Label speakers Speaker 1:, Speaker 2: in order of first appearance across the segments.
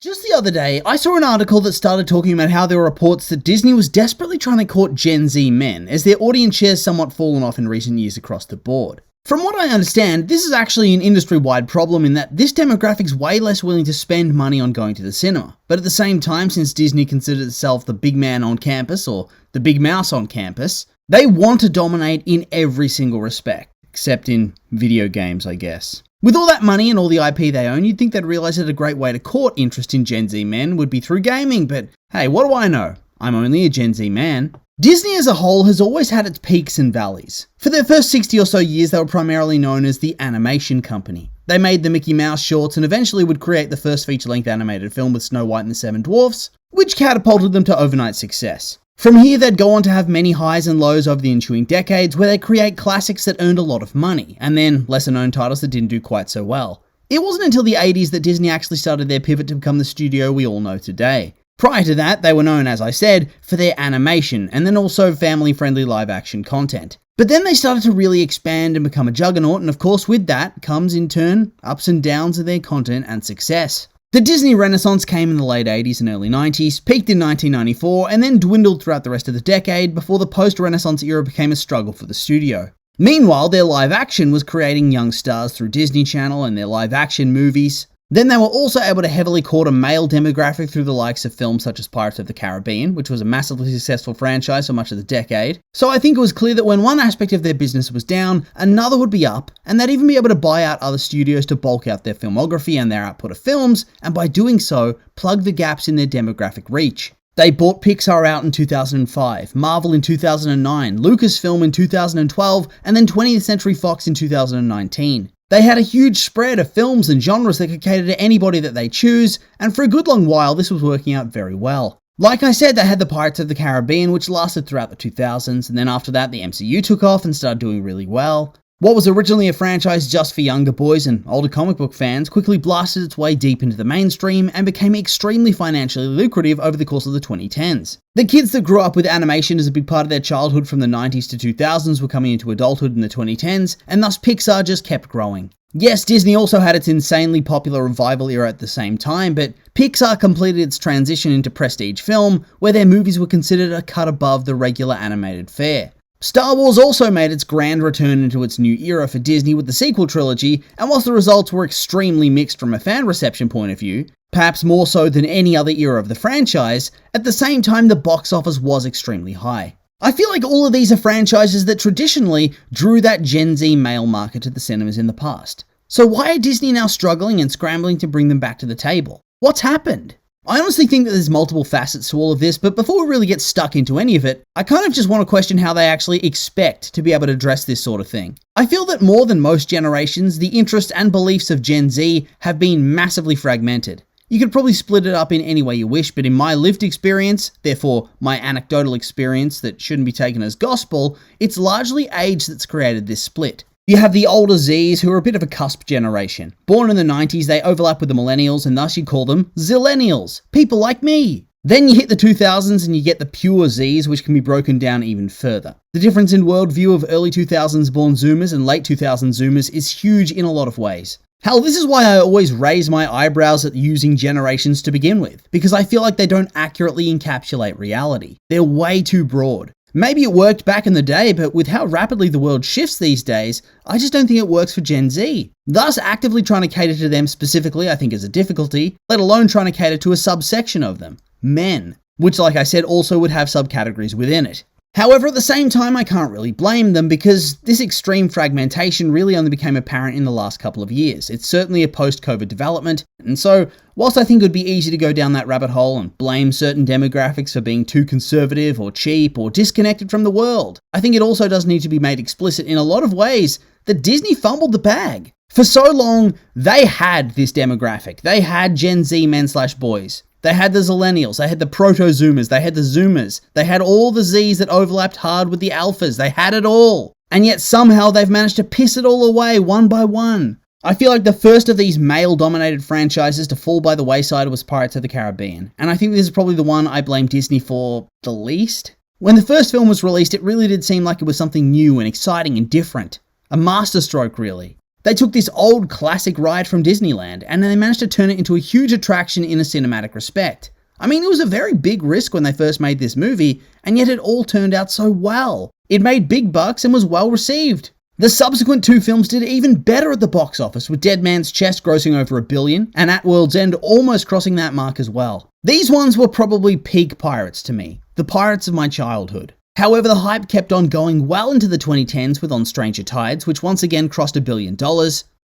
Speaker 1: Just the other day, I saw an article that started talking about how there were reports that Disney was desperately trying to court Gen Z men, as their audience shares somewhat fallen off in recent years across the board. From what I understand, this is actually an industry-wide problem in that this demographic's way less willing to spend money on going to the cinema. But at the same time, since Disney considers itself the big man on campus, or the big mouse on campus, they want to dominate in every single respect, except in video games, I guess. With all that money and all the IP they own, you'd think they'd realise that a great way to court interest in Gen Z men would be through gaming, but hey, what do I know? I'm only a Gen Z man. Disney as a whole has always had its peaks and valleys. For their first 60 or so years, they were primarily known as the animation company. They made the Mickey Mouse shorts and eventually would create the first feature-length animated film with Snow White and the Seven Dwarfs, which catapulted them to overnight success. From here, they'd go on to have many highs and lows over the ensuing decades, where they create classics that earned a lot of money, and then lesser-known titles that didn't do quite so well. It wasn't until the 80s that Disney actually started their pivot to become the studio we all know today. Prior to that, they were known, as I said, for their animation, and then also family-friendly live-action content. But then they started to really expand and become a juggernaut, and of course with that comes, in turn, ups and downs of their content and success. The Disney Renaissance came in the late 80s and early 90s, peaked in 1994, and then dwindled throughout the rest of the decade before the post-Renaissance era became a struggle for the studio. Meanwhile, their live action was creating young stars through Disney Channel and their live action movies. Then they were also able to heavily court a male demographic through the likes of films such as Pirates of the Caribbean, which was a massively successful franchise for much of the decade. So I think it was clear that when one aspect of their business was down, another would be up, and they'd even be able to buy out other studios to bulk out their filmography and their output of films, and by doing so, plug the gaps in their demographic reach. They bought Pixar out in 2005, Marvel in 2009, Lucasfilm in 2012, and then 20th Century Fox in 2019. They had a huge spread of films and genres that could cater to anybody that they choose, and for a good long while this was working out very well. Like I said, they had the Pirates of the Caribbean, which lasted throughout the 2000s, and then after that the MCU took off and started doing really well. What was originally a franchise just for younger boys and older comic book fans quickly blasted its way deep into the mainstream and became extremely financially lucrative over the course of the 2010s. The kids that grew up with animation as a big part of their childhood from the 90s to 2000s were coming into adulthood in the 2010s, and thus Pixar just kept growing. Yes, Disney also had its insanely popular revival era at the same time, but Pixar completed its transition into prestige film, where their movies were considered a cut above the regular animated fare. Star Wars also made its grand return into its new era for Disney with the sequel trilogy, and whilst the results were extremely mixed from a fan reception point of view, perhaps more so than any other era of the franchise, at the same time the box office was extremely high. I feel like all of these are franchises that traditionally drew that Gen Z male market to the cinemas in the past. So why are Disney now struggling and scrambling to bring them back to the table? What's happened? I honestly think that there's multiple facets to all of this, but before we really get stuck into any of it, I kind of just want to question how they actually expect to be able to address this sort of thing. I feel that more than most generations, the interests and beliefs of Gen Z have been massively fragmented. You could probably split it up in any way you wish, but in my lived experience, therefore my anecdotal experience that shouldn't be taken as gospel, it's largely age that's created this split. You have the older Zs, who are a bit of a cusp generation. Born in the 90s, they overlap with the millennials, and thus you call them Zillennials, people like me. Then you hit the 2000s and you get the pure Zs, which can be broken down even further. The difference in worldview of early 2000s born Zoomers and late 2000s Zoomers is huge in a lot of ways. Hell, this is why I always raise my eyebrows at using generations to begin with, because I feel like they don't accurately encapsulate reality. They're way too broad. Maybe it worked back in the day, but with how rapidly the world shifts these days, I just don't think it works for Gen Z. Thus, actively trying to cater to them specifically I think is a difficulty, let alone trying to cater to a subsection of them, men, which like I said also would have subcategories within it. However, at the same time, I can't really blame them because this extreme fragmentation really only became apparent in the last couple of years. It's certainly a post-COVID development, and so, whilst I think it would be easy to go down that rabbit hole and blame certain demographics for being too conservative or cheap or disconnected from the world, I think it also does need to be made explicit in a lot of ways that Disney fumbled the bag. For so long, they had this demographic. They had Gen Z men/boys. They had the Zillennials, they had the Proto-Zoomers, they had the Zoomers, they had all the Zs that overlapped hard with the Alphas, they had it all. And yet somehow they've managed to piss it all away one by one. I feel like the first of these male-dominated franchises to fall by the wayside was Pirates of the Caribbean, and I think this is probably the one I blame Disney for the least. When the first film was released, it really did seem like it was something new and exciting and different. A masterstroke, really. They took this old classic ride from Disneyland and they managed to turn it into a huge attraction in a cinematic respect. I mean, it was a very big risk when they first made this movie, and yet it all turned out so well. It made big bucks and was well received. The subsequent 2 films did even better at the box office, with Dead Man's Chest grossing over $1 billion and At World's End almost crossing that mark as well. These ones were probably peak pirates to me, the pirates of my childhood. However, the hype kept on going well into the 2010s with On Stranger Tides, which once again crossed $1 billion,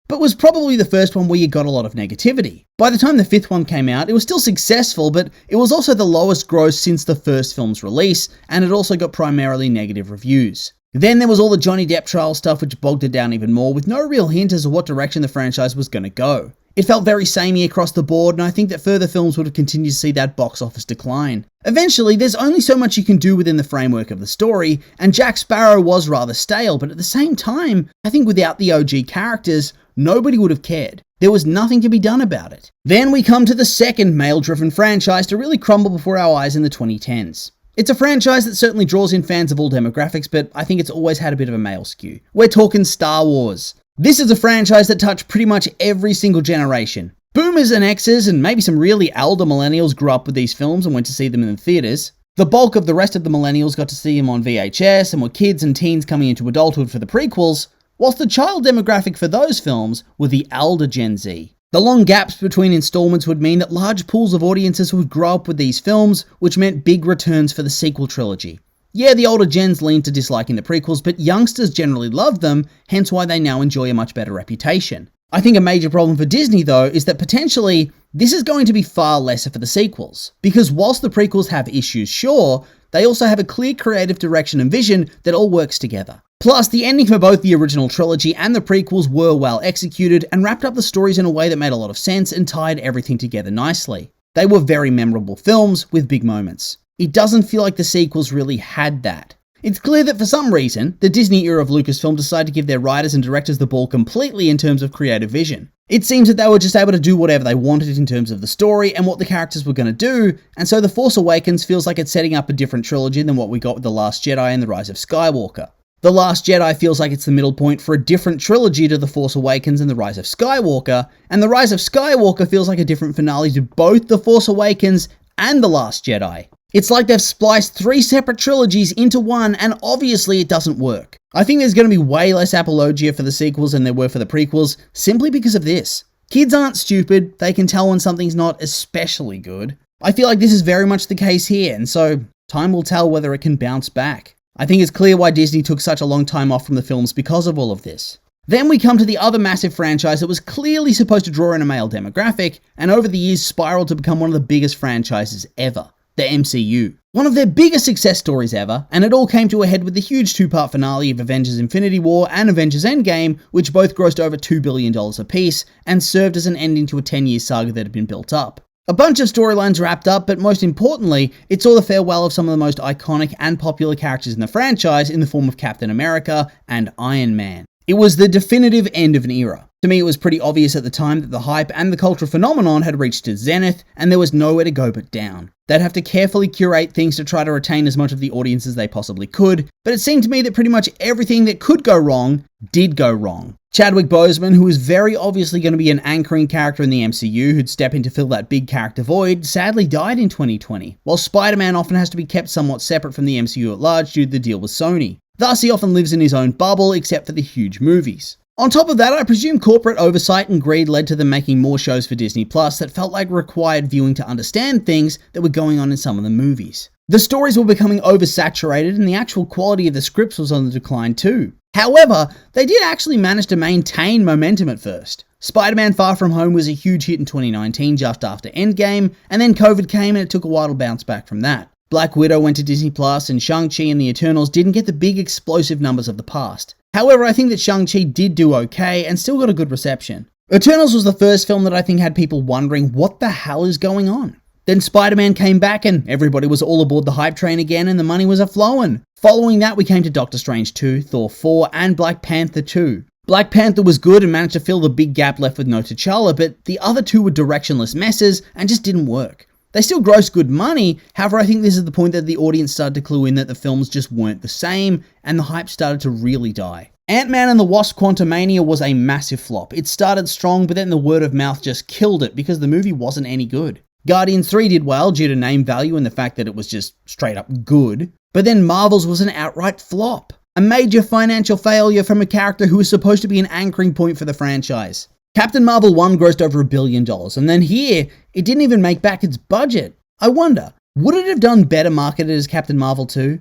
Speaker 1: but was probably the first one where you got a lot of negativity. By the time the 5th one came out, it was still successful, but it was also the lowest gross since the first film's release, and it also got primarily negative reviews. Then there was all the Johnny Depp trial stuff, which bogged it down even more, with no real hint as to what direction the franchise was going to go. It felt very samey across the board, and I think that further films would have continued to see that box office decline. Eventually, there's only so much you can do within the framework of the story, and Jack Sparrow was rather stale, but at the same time, I think without the OG characters, nobody would have cared. There was nothing to be done about it. Then we come to the second male-driven franchise to really crumble before our eyes in the 2010s. It's a franchise that certainly draws in fans of all demographics, but I think it's always had a bit of a male skew. We're talking Star Wars. This is a franchise that touched pretty much every single generation. Boomers and Xers and maybe some really elder millennials grew up with these films and went to see them in the theaters. The bulk of the rest of the millennials got to see them on VHS and were kids and teens coming into adulthood for the prequels, whilst the child demographic for those films were the elder Gen Z. The long gaps between installments would mean that large pools of audiences would grow up with these films, which meant big returns for the sequel trilogy. Yeah, the older gens leaned to disliking the prequels, but youngsters generally loved them, hence why they now enjoy a much better reputation. I think a major problem for Disney, though, is that potentially this is going to be far lesser for the sequels. Because whilst the prequels have issues, sure, they also have a clear creative direction and vision that all works together. Plus, the ending for both the original trilogy and the prequels were well executed and wrapped up the stories in a way that made a lot of sense and tied everything together nicely. They were very memorable films with big moments. It doesn't feel like the sequels really had that. It's clear that for some reason, the Disney era of Lucasfilm decided to give their writers and directors the ball completely in terms of creative vision. It seems that they were just able to do whatever they wanted in terms of the story and what the characters were going to do, and so The Force Awakens feels like it's setting up a different trilogy than what we got with The Last Jedi and The Rise of Skywalker. The Last Jedi feels like it's the middle point for a different trilogy to The Force Awakens and The Rise of Skywalker, and The Rise of Skywalker feels like a different finale to both The Force Awakens and The Last Jedi. It's like they've spliced 3 separate trilogies into one, and obviously it doesn't work. I think there's going to be way less apologia for the sequels than there were for the prequels, simply because of this. Kids aren't stupid, they can tell when something's not especially good. I feel like this is very much the case here, and so time will tell whether it can bounce back. I think it's clear why Disney took such a long time off from the films because of all of this. Then we come to the other massive franchise that was clearly supposed to draw in a male demographic, and over the years spiraled to become one of the biggest franchises ever. The MCU. One of their biggest success stories ever, and it all came to a head with the huge 2-part finale of Avengers Infinity War and Avengers Endgame, which both grossed over $2 billion apiece, and served as an ending to a 10-year saga that had been built up. A bunch of storylines wrapped up, but most importantly, it saw the farewell of some of the most iconic and popular characters in the franchise in the form of Captain America and Iron Man. It was the definitive end of an era. To me, it was pretty obvious at the time that the hype and the cultural phenomenon had reached its zenith, and there was nowhere to go but down. They'd have to carefully curate things to try to retain as much of the audience as they possibly could, but it seemed to me that pretty much everything that could go wrong did go wrong. Chadwick Boseman, who was very obviously going to be an anchoring character in the MCU who'd step in to fill that big character void, sadly died in 2020, while Spider-Man often has to be kept somewhat separate from the MCU at large due to the deal with Sony. Thus, he often lives in his own bubble except for the huge movies. On top of that, I presume corporate oversight and greed led to them making more shows for Disney Plus that felt like required viewing to understand things that were going on in some of the movies. The stories were becoming oversaturated and the actual quality of the scripts was on the decline too. However, they did actually manage to maintain momentum at first. Spider-Man Far From Home was a huge hit in 2019 just after Endgame, and then COVID came and it took a while to bounce back from that. Black Widow went to Disney Plus, and Shang-Chi and the Eternals didn't get the big explosive numbers of the past. However, I think that Shang-Chi did do okay and still got a good reception. Eternals was the first film that I think had people wondering what the hell is going on. Then Spider-Man came back and everybody was all aboard the hype train again and the money was a-flowing. Following that, we came to Doctor Strange 2, Thor 4, and Black Panther 2. Black Panther was good and managed to fill the big gap left with no T'Challa, but the other two were directionless messes and just didn't work. They still grossed good money, however I think this is the point that the audience started to clue in that the films just weren't the same, and the hype started to really die. Ant-Man and the Wasp: Quantumania was a massive flop. It started strong, but then the word of mouth just killed it because the movie wasn't any good. Guardians 3 did well due to name value and the fact that it was just straight up good, but then Marvel's was an outright flop. A major financial failure from a character who was supposed to be an anchoring point for the franchise. Captain Marvel 1 grossed over $1 billion, and then here, it didn't even make back its budget. I wonder, would it have done better marketed as Captain Marvel 2?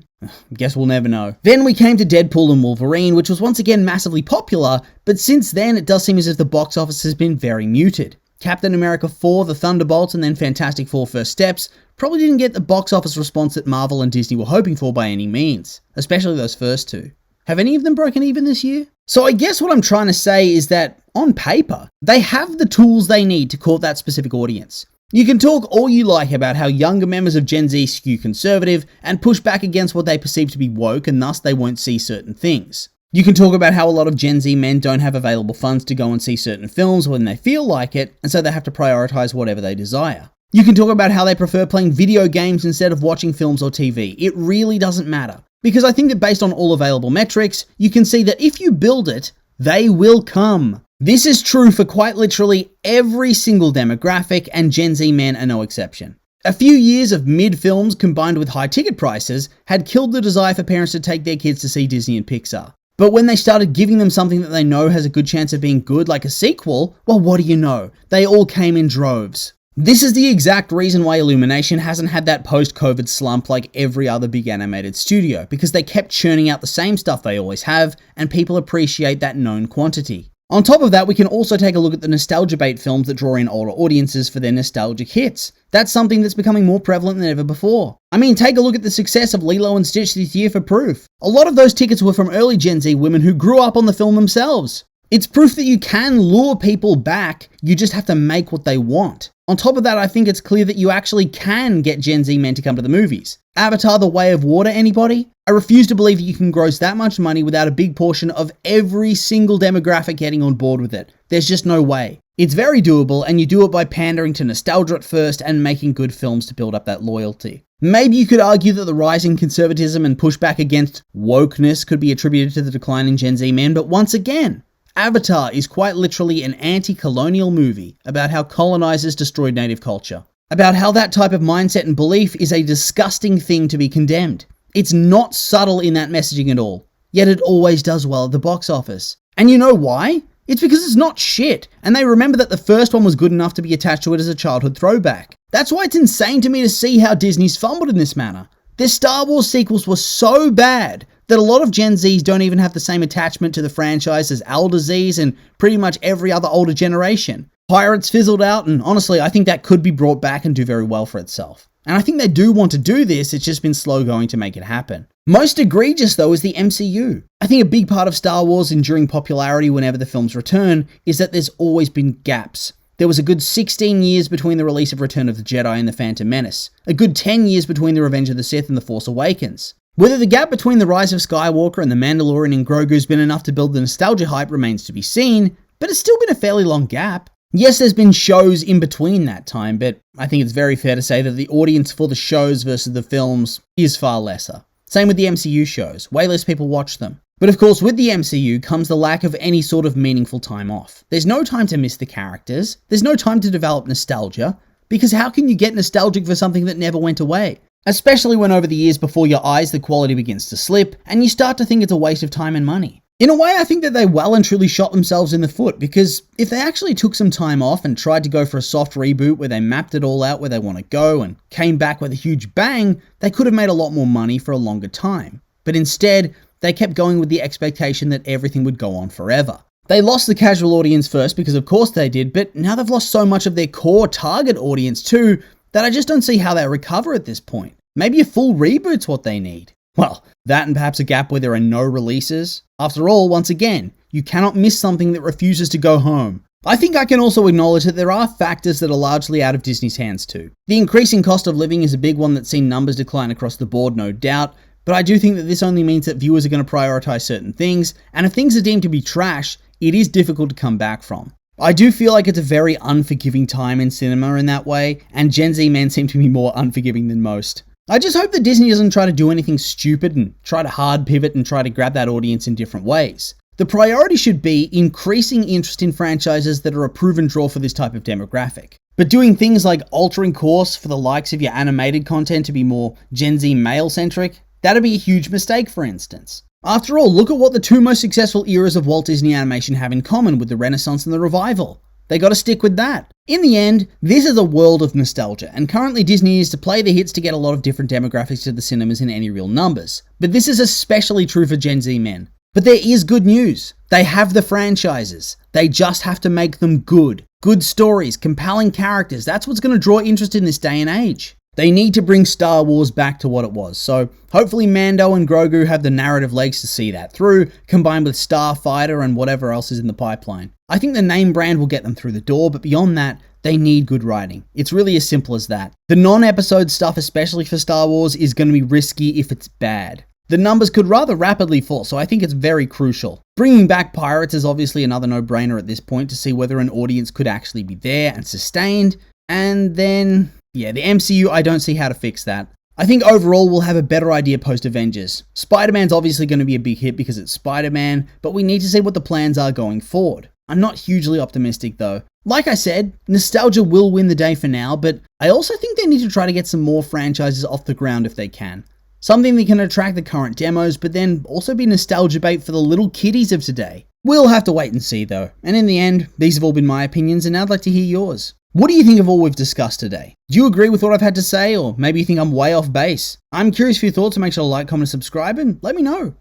Speaker 1: Guess we'll never know. Then we came to Deadpool and Wolverine, which was once again massively popular, but since then it does seem as if the box office has been very muted. Captain America 4, The Thunderbolts, and then Fantastic Four: First Steps probably didn't get the box office response that Marvel and Disney were hoping for by any means, especially those first two. Have any of them broken even this year? So I guess what I'm trying to say is that, on paper, they have the tools they need to court that specific audience. You can talk all you like about how younger members of Gen Z skew conservative and push back against what they perceive to be woke and thus they won't see certain things. You can talk about how a lot of Gen Z men don't have available funds to go and see certain films when they feel like it, and so they have to prioritize whatever they desire. You can talk about how they prefer playing video games instead of watching films or TV. It really doesn't matter. Because I think that based on all available metrics, you can see that if you build it, they will come. This is true for quite literally every single demographic, and Gen Z men are no exception. A few years of mid-films combined with high ticket prices had killed the desire for parents to take their kids to see Disney and Pixar. But when they started giving them something that they know has a good chance of being good, like a sequel, well, what do you know? They all came in droves. This is the exact reason why Illumination hasn't had that post-COVID slump like every other big animated studio, because they kept churning out the same stuff they always have, and people appreciate that known quantity. On top of that, we can also take a look at the nostalgia bait films that draw in older audiences for their nostalgic hits. That's something that's becoming more prevalent than ever before. I mean, take a look at the success of Lilo and Stitch this year for proof. A lot of those tickets were from early Gen Z women who grew up on the film themselves. It's proof that you can lure people back, you just have to make what they want. On top of that, I think it's clear that you actually can get Gen Z men to come to the movies. Avatar: The Way of Water, anybody? I refuse to believe that you can gross that much money without a big portion of every single demographic getting on board with it. There's just no way. It's very doable, and you do it by pandering to nostalgia at first and making good films to build up that loyalty. Maybe you could argue that the rising conservatism and pushback against wokeness could be attributed to the decline in Gen Z men, but once again, Avatar is quite literally an anti-colonial movie about how colonizers destroyed native culture. About how that type of mindset and belief is a disgusting thing to be condemned. It's not subtle in that messaging at all, yet it always does well at the box office. And you know why? It's because it's not shit, and they remember that the first one was good enough to be attached to it as a childhood throwback. That's why it's insane to me to see how Disney's fumbled in this manner. Their Star Wars sequels were so bad that a lot of Gen Zs don't even have the same attachment to the franchise as elder Zs and pretty much every other older generation. Pirates fizzled out, and honestly, I think that could be brought back and do very well for itself. And I think they do want to do this, it's just been slow going to make it happen. Most egregious, though, is the MCU. I think a big part of Star Wars' enduring popularity whenever the films return is that there's always been gaps. There was a good 16 years between the release of Return of the Jedi and The Phantom Menace. A good 10 years between The Revenge of the Sith and The Force Awakens. Whether the gap between The Rise of Skywalker and The Mandalorian and Grogu's been enough to build the nostalgia hype remains to be seen, but it's still been a fairly long gap. Yes, there's been shows in between that time, but I think it's very fair to say that the audience for the shows versus the films is far lesser. Same with the MCU shows, way less people watch them. But of course, with the MCU comes the lack of any sort of meaningful time off. There's no time to miss the characters, there's no time to develop nostalgia, because how can you get nostalgic for something that never went away? Especially when over the years before your eyes the quality begins to slip, and you start to think it's a waste of time and money. In a way, I think that they well and truly shot themselves in the foot, because if they actually took some time off and tried to go for a soft reboot where they mapped it all out where they want to go and came back with a huge bang, they could have made a lot more money for a longer time. But instead, they kept going with the expectation that everything would go on forever. They lost the casual audience first, because of course they did, but now they've lost so much of their core target audience too, that I just don't see how they recover at this point. Maybe a full reboot's what they need. Well, that and perhaps a gap where there are no releases. After all, once again, you cannot miss something that refuses to go home. I think I can also acknowledge that there are factors that are largely out of Disney's hands too. The increasing cost of living is a big one that's seen numbers decline across the board, no doubt, but I do think that this only means that viewers are going to prioritize certain things, and if things are deemed to be trash, it is difficult to come back from. I do feel like it's a very unforgiving time in cinema in that way, and Gen Z men seem to be more unforgiving than most. I just hope that Disney doesn't try to do anything stupid and try to hard pivot and try to grab that audience in different ways. The priority should be increasing interest in franchises that are a proven draw for this type of demographic. But doing things like altering course for the likes of your animated content to be more Gen Z male-centric, that'd be a huge mistake, for instance. After all, look at what the two most successful eras of Walt Disney Animation have in common with the Renaissance and the Revival. They gotta stick with that. In the end, this is a world of nostalgia, and currently Disney is to play the hits to get a lot of different demographics to the cinemas in any real numbers. But this is especially true for Gen Z men. But there is good news. They have the franchises. They just have to make them good. Good stories, compelling characters, that's what's gonna draw interest in this day and age. They need to bring Star Wars back to what it was, so hopefully Mando and Grogu have the narrative legs to see that through, combined with Starfighter and whatever else is in the pipeline. I think the name brand will get them through the door, but beyond that, they need good writing. It's really as simple as that. The non-episode stuff, especially for Star Wars, is going to be risky if it's bad. The numbers could rather rapidly fall, so I think it's very crucial. Bringing back Pirates is obviously another no-brainer at this point to see whether an audience could actually be there and sustained, and then... yeah, the MCU, I don't see how to fix that. I think overall we'll have a better idea post-Avengers. Spider-Man's obviously going to be a big hit because it's Spider-Man, but we need to see what the plans are going forward. I'm not hugely optimistic though. Like I said, nostalgia will win the day for now, but I also think they need to try to get some more franchises off the ground if they can. Something that can attract the current demos, but then also be nostalgia bait for the little kiddies of today. We'll have to wait and see though, and in the end, these have all been my opinions and I'd like to hear yours. What do you think of all we've discussed today? Do you agree with what I've had to say, or maybe you think I'm way off base? I'm curious for your thoughts, so make sure to like, comment, and subscribe, and let me know.